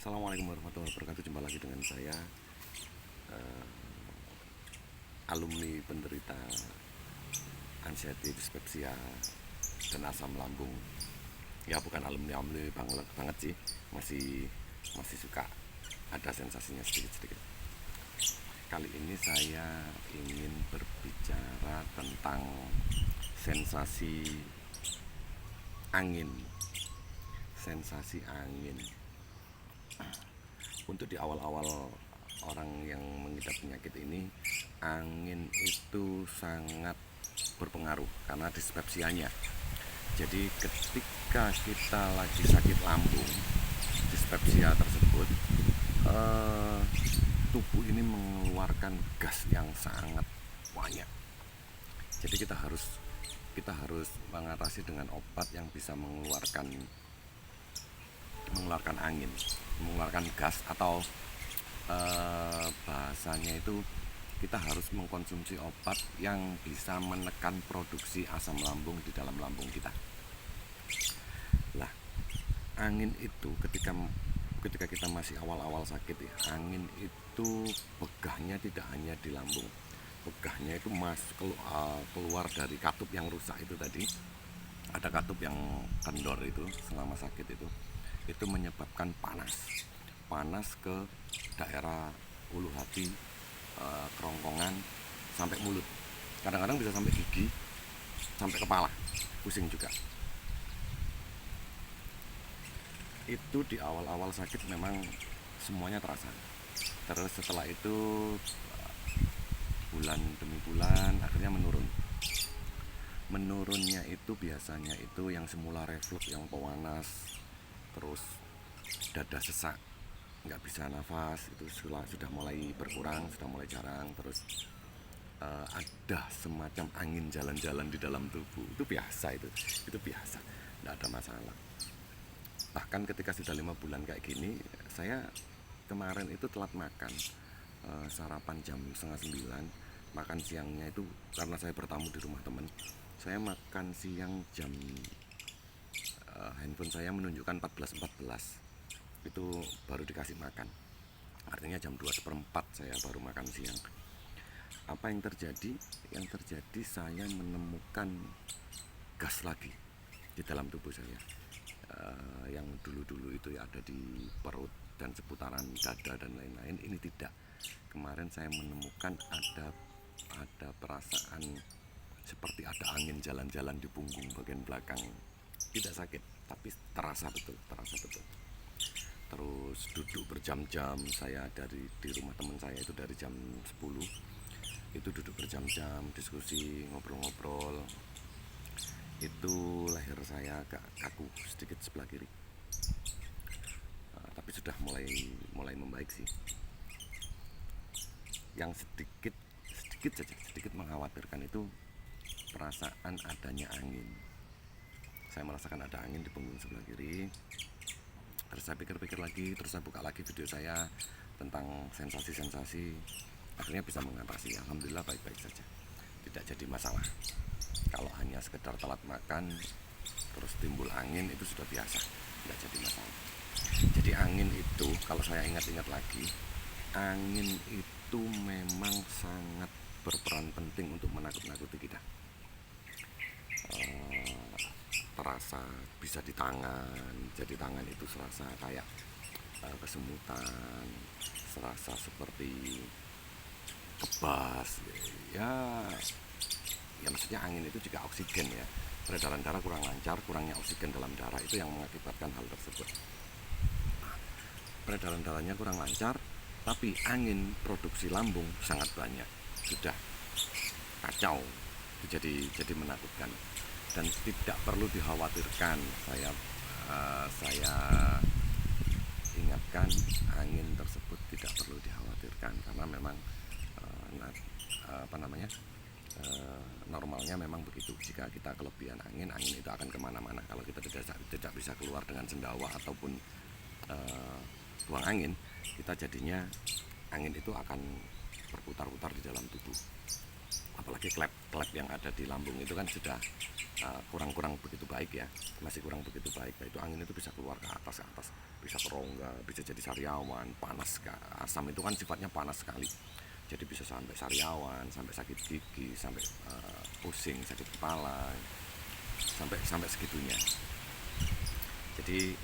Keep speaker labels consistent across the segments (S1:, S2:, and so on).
S1: Assalamualaikum warahmatullahi wabarakatuh. Jumpa lagi dengan saya, eh, alumni penderita anxiety, dispepsia, dan asam lambung. Ya bukan alumni banget sih, masih masih suka ada sensasinya sedikit-sedikit. Kali ini saya ingin berbicara tentang sensasi angin. Sensasi angin. Untuk di awal-awal orang yang mengidap penyakit ini, angin itu sangat berpengaruh karena dispepsianya. Jadi ketika kita lagi sakit lambung, dispepsia tersebut, eh, tubuh ini mengeluarkan gas yang sangat banyak. Jadi kita harus mengatasi dengan obat yang bisa mengeluarkan angin, mengeluarkan gas, atau bahasanya itu kita harus mengkonsumsi obat yang bisa menekan produksi asam lambung di dalam lambung kita. Lah, angin itu ketika kita masih awal-awal sakit ya, angin itu begahnya tidak hanya di lambung, begahnya itu keluar dari katup yang rusak itu tadi. Ada katup yang kendor itu selama sakit itu menyebabkan panas ke daerah ulu hati, kerongkongan, sampai mulut, kadang-kadang bisa sampai gigi, sampai kepala, pusing juga. Itu di awal-awal sakit memang semuanya terasa. Terus setelah itu bulan demi bulan akhirnya menurunnya itu biasanya itu yang semula reflux, yang panas, terus dada sesak, nggak bisa nafas, itu sudah mulai berkurang, sudah mulai jarang. Terus ada semacam angin jalan-jalan di dalam tubuh, itu biasa, itu biasa, nggak ada masalah. Bahkan ketika sudah 5 bulan kayak gini, saya kemarin itu telat makan, sarapan jam setengah 9, makan siangnya itu karena saya bertamu di rumah teman, saya makan siang jam, handphone saya menunjukkan 14.14, itu baru dikasih makan, artinya jam 2:04 saya baru makan siang. Apa yang terjadi? Yang terjadi saya menemukan gas lagi di dalam tubuh saya. Yang dulu-dulu itu ya ada di perut dan seputaran dada dan lain-lain, ini tidak. Kemarin saya menemukan ada perasaan seperti ada angin jalan-jalan di punggung bagian belakang. Tidak sakit, tapi terasa betul. Terus duduk berjam-jam, saya di rumah teman saya itu dari jam 10, itu duduk berjam-jam, diskusi, ngobrol-ngobrol. Itu leher saya agak kaku sedikit sebelah kiri, tapi sudah mulai membaik sih. Yang sedikit mengkhawatirkan itu perasaan adanya angin. Saya merasakan ada angin di punggung sebelah kiri. Terus saya pikir-pikir lagi, terus saya buka lagi video saya tentang sensasi-sensasi, akhirnya bisa mengatasi. Alhamdulillah baik-baik saja, tidak jadi masalah. Kalau hanya sekedar telat makan terus timbul angin, itu sudah biasa, tidak jadi masalah. Jadi angin itu, kalau saya ingat-ingat lagi, angin itu memang sangat berperan penting untuk menakut-nakuti kita. Terasa bisa di tangan, jadi tangan itu serasa kayak kesemutan, serasa seperti kebas ya. Ya maksudnya angin itu juga oksigen ya, peredaran darah kurang lancar, kurangnya oksigen dalam darah itu yang mengakibatkan hal tersebut. Peredaran darahnya kurang lancar, tapi angin produksi lambung sangat banyak, sudah kacau. Jadi menakutkan dan tidak perlu dikhawatirkan. Saya ingatkan, angin tersebut tidak perlu dikhawatirkan karena memang normalnya memang begitu. Jika kita kelebihan angin itu akan kemana-mana. Kalau kita tidak bisa keluar dengan sendawa ataupun buang angin, kita jadinya angin itu akan berputar-putar di dalam tubuh. apalagi klep yang ada di lambung itu kan sudah kurang begitu baik ya, masih kurang begitu baik. Nah, itu angin itu bisa keluar ke atas, bisa ke rongga, bisa jadi sariawan, panas. Asam itu kan sifatnya panas sekali, jadi bisa sampai sariawan, sampai sakit gigi, sampai pusing, sakit kepala, sampai segitunya. Jadi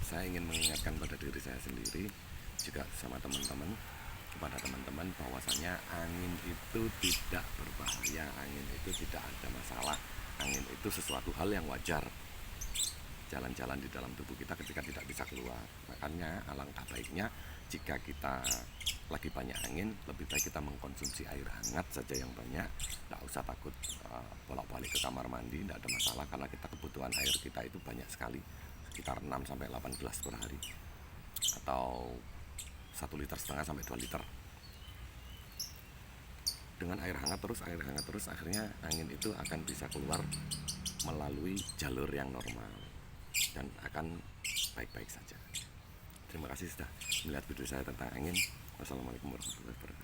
S1: saya ingin mengingatkan pada diri saya sendiri, juga sama teman-teman, kepada teman-teman bahwasanya angin itu tidak berbahaya, angin itu tidak ada masalah, angin itu sesuatu hal yang wajar jalan-jalan di dalam tubuh kita ketika tidak bisa keluar. Makanya alangkah baiknya jika kita lagi banyak angin, lebih baik kita mengkonsumsi air hangat saja yang banyak. Tidak usah takut bolak-balik ke kamar mandi, tidak ada masalah, karena kita kebutuhan air kita itu banyak sekali, sekitar 6-8 gelas per hari, atau 1,5 liter sampai 2 liter. Dengan air hangat terus, akhirnya angin itu akan bisa keluar melalui jalur yang normal dan akan baik-baik saja. Terima kasih sudah melihat video saya tentang angin. Wassalamualaikum warahmatullahi wabarakatuh.